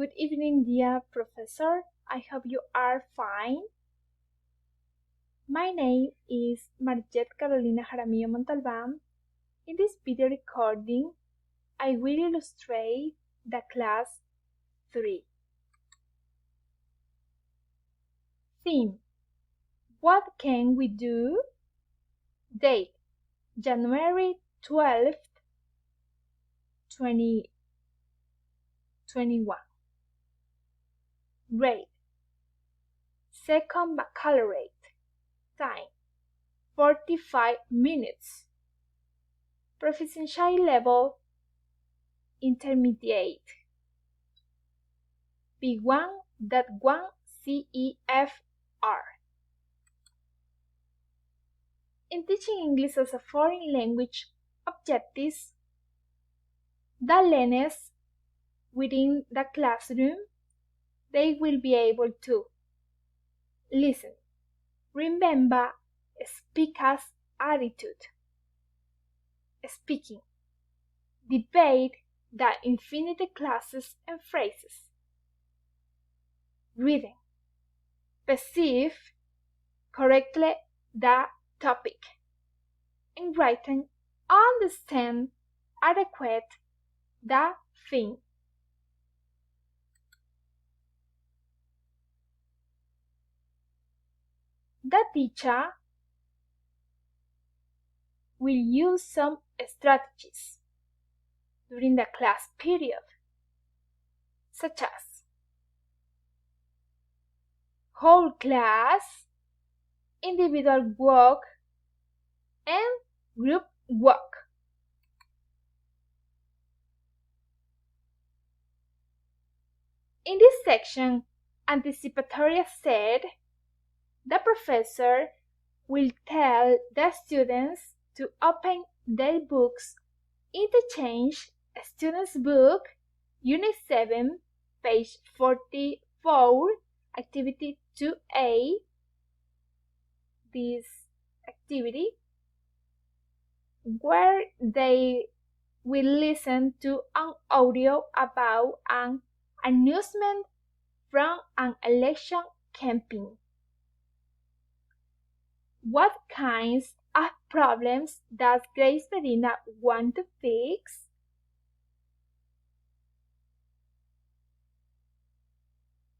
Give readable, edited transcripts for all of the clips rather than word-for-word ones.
Good evening, dear professor. I hope you are fine. My name is Marjet Carolina Jaramillo Montalban. In this video recording, I will illustrate the class 3. Theme: what can we do? Date: January 12th, 2021. Grade: Second Baccalaureate. Time: 45 minutes. Proficiency level: Intermediate. B1.1 CEFR. In teaching English as a foreign language objectives, the learners within the classroom, they will be able to listen, remember speaker's attitude, speaking, debate the infinite classes and phrases, reading, perceive correctly the topic, and writing, understand adequate the thing. The teacher will use some strategies during the class period, such as whole class, individual work, and group work. In this section, anticipatory said, the professor will tell the students to open their books, interchange a student's book, Unit 7, page 44, Activity 2A. This activity, where they will listen to an audio about an announcement from an election campaign. What kinds of problems does Grace Medina want to fix?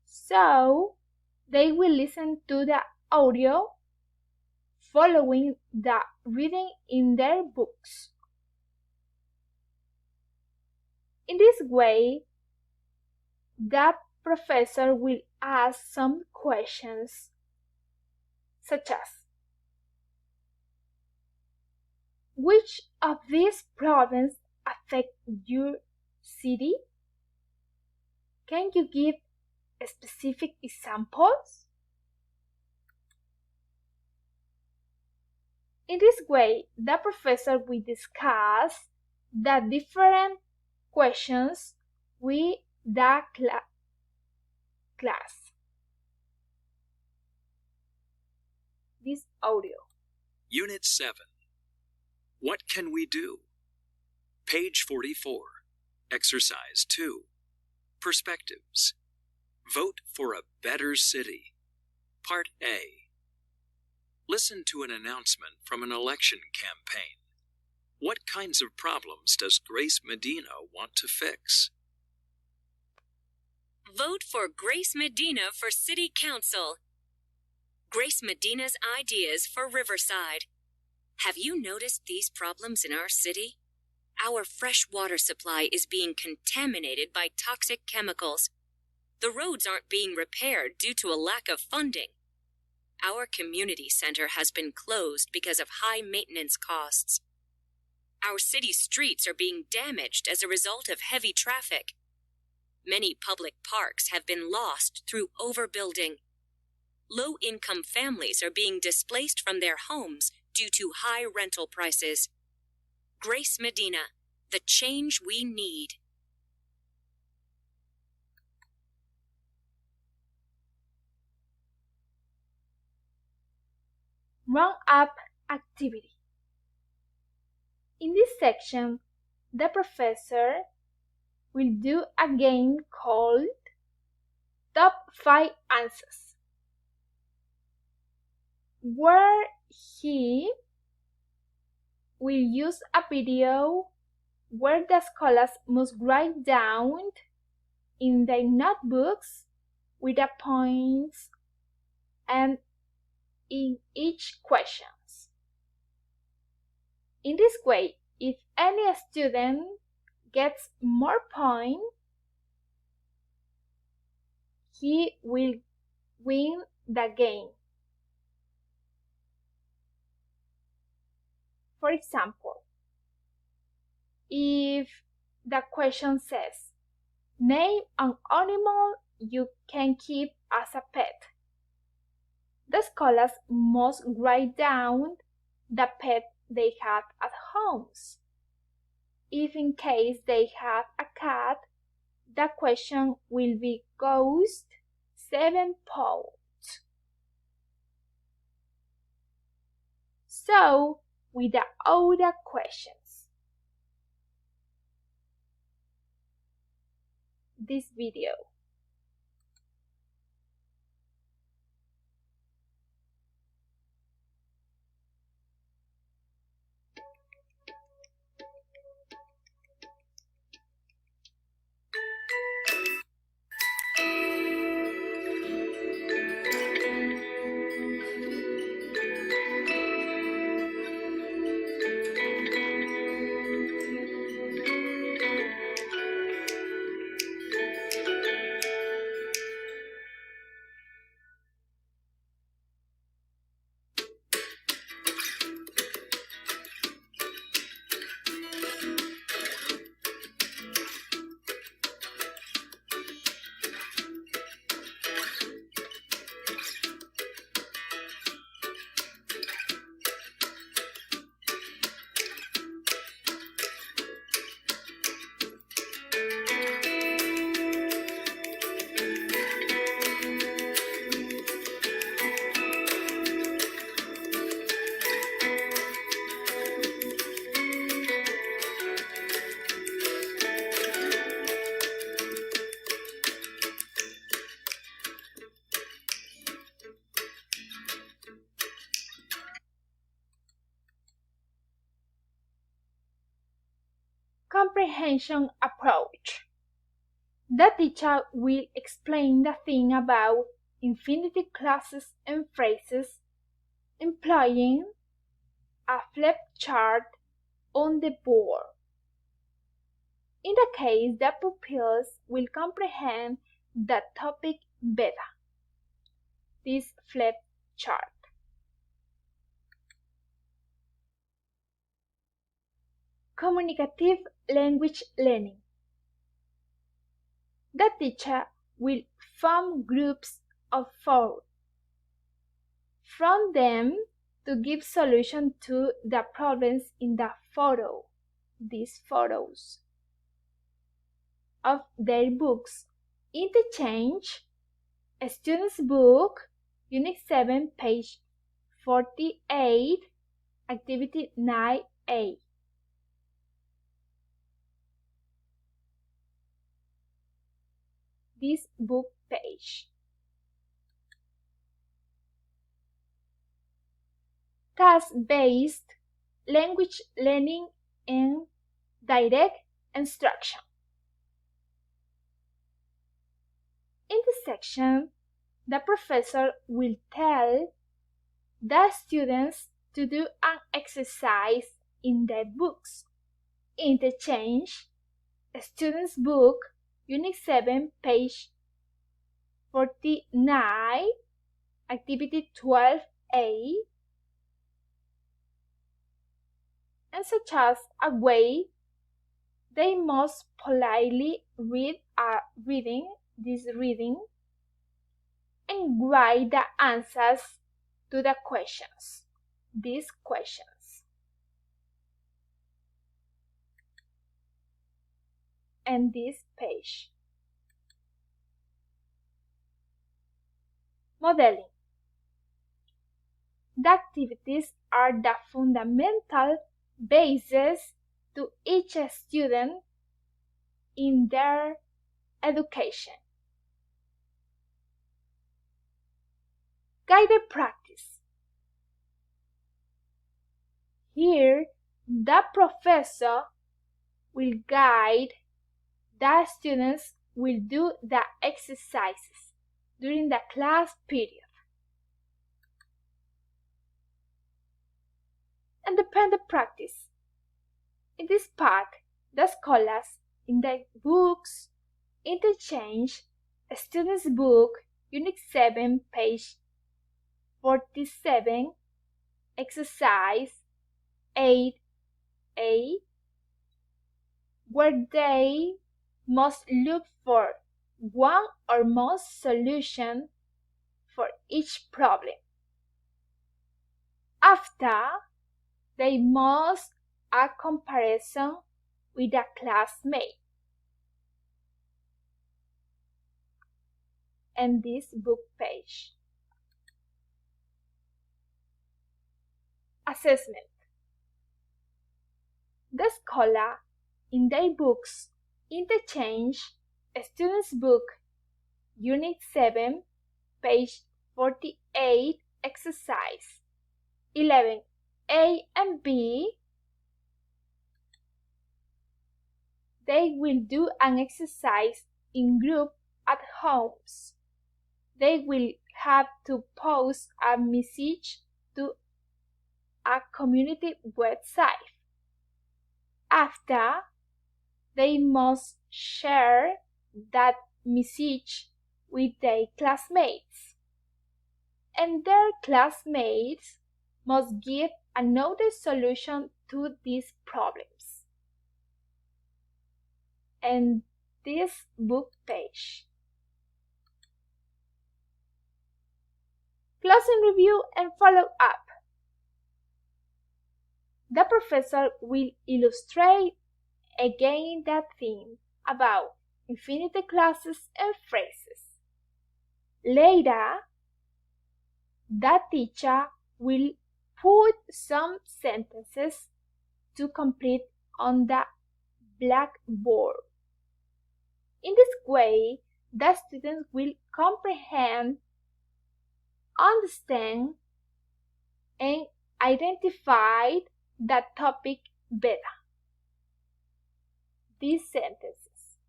So, they will listen to the audio following the reading in their books. In this way, the professor will ask some questions, such as, which of these problems affect your city? Can you give specific examples? In this way, the professor will discuss the different questions with the class. This audio. Unit 7. What can we do? Page 44. Exercise 2. Perspectives. Vote for a better city. Part A. Listen to an announcement from an election campaign. What kinds of problems does Grace Medina want to fix? Vote for Grace Medina for City Council. Grace Medina's ideas for Riverside. Have you noticed these problems in our city? Our fresh water supply is being contaminated by toxic chemicals. The roads aren't being repaired due to a lack of funding. Our community center has been closed because of high maintenance costs. Our city streets are being damaged as a result of heavy traffic. Many public parks have been lost through overbuilding. Low-income families are being displaced from their homes due to high rental prices. Grace Medina, the change we need. Round-up activity. In this section, the professor will do a game called top 5 answers, where he will use a video where the scholars must write down in their notebooks with the points and in each question. In this way, if any student gets more points, he will win the game. For example, if the question says, name an animal you can keep as a pet, the scholars must write down the pet they have at homes. If in case they have a cat, the question will be cost 7 pounds. So, with the other questions, this video. Comprehension approach. The teacher will explain the thing about infinitive clauses and phrases employing a flip chart on the board. In the case, the pupils will comprehend the topic better. This flip chart. Communicative language learning. The teacher will form groups of 4 from them to give solution to the problems in the photo, these photos, of their books. Interchange a student's book, Unit 7, page 48, Activity 9A. This book page. Task-based language learning and direct instruction. In this section, the professor will tell the students to do an exercise in their books. Interchange a student's book, Unit 7, page 49, Activity 12A, and such a way they must politely read this reading and write the answers to the questions, these questions. And this page. Modeling. The activities are the fundamental basis to each student in their education. Guided practice. Here, the professor will guide the students will do the exercises during the class period. Independent practice. In this part, the scholars in their books interchange a student's book, Unit 7, page 47, exercise 8A, where they must look for one or more solutions for each problem. After, they must a comparison with a classmate. And this book page. Assessment. The scholar in their books interchange a student's book, Unit 7, page 48, exercise 11A and B. They will do an exercise in group at homes. They will have to post a message to a community website. After, they must share that message with their classmates, and their classmates must give another solution to these problems. And this book page. Closing review and follow up. The professor will illustrate again the theme about infinite clauses and phrases. Later, the teacher will put some sentences to complete on the blackboard. In this way, the students will comprehend, understand, and identify the topic better. These sentences.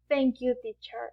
Thank you, teacher.